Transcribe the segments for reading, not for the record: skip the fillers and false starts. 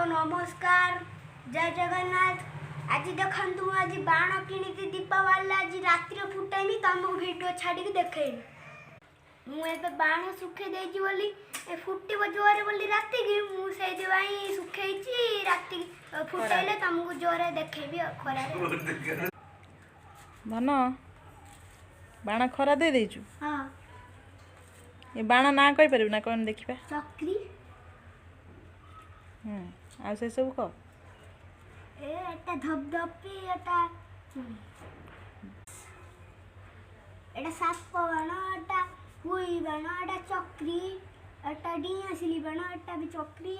नमस्कार जय जगन्नाथ। आज देखु आज बाण कि दीपावली आज राति फुटाइमी तुमको भिडियो छाड़ी देखे मुझे बाण सुखे बोली फुटब जोरे बोली राति की मुझे सुखे राति फुटाइले तुमको जोरे देखेबी खरा धन बाण खरा दे देचु। हाँ ये बाण ना कहि परबी ना कोन देखिबा चक्री आ से सब को एटा धपधपी एटा साप बाण एटा हुई बाण एटा चक्री एटा डियासिली बाण एटा भी चक्री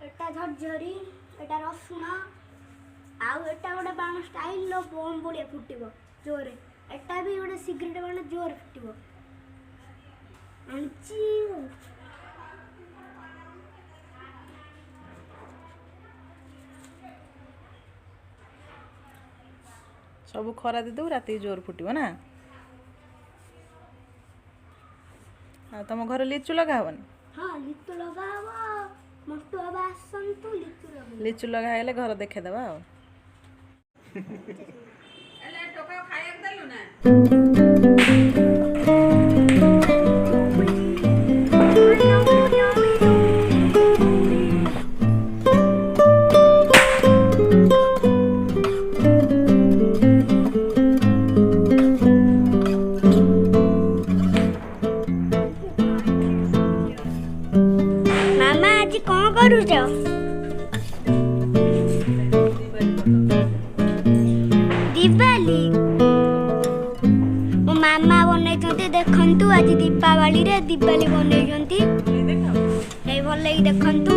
एटा झरझरी एटा रसुण आउ एटा गोटे बाण स्टाइल लो बम बड़िया फुटब जोरे एटा भी गोटे सिगरेट बाण जोर फुटब आंची सब खरा दे दो राति जोर फुटब ना। तुम घर लिचु लगाबनी? हाँ लिचु लगाबो मस्तु अब आसंतु लिचु लगाबो लिचु लगाइले घर देखे दबा आ एले टोका खाया देलु ना कौन करू दिवाली मो मामा बनई देखंतु आज दीपावली रे दिवाली बनई भल लगी देखंतु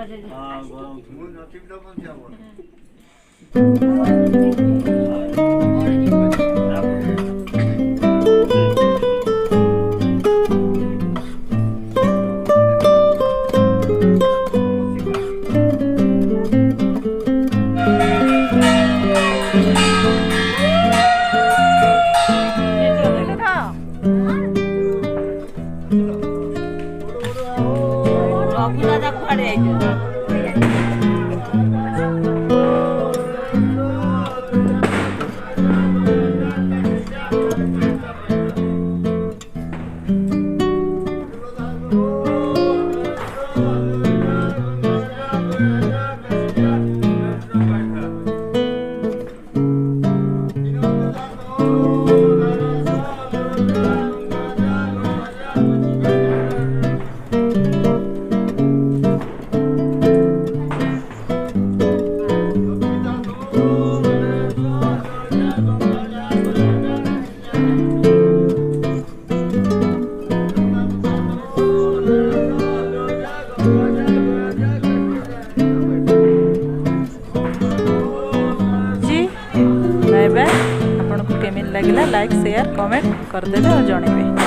बाय बाय। आपको केमिन लगे लाइक शेयर कमेंट करदे और जनइबे।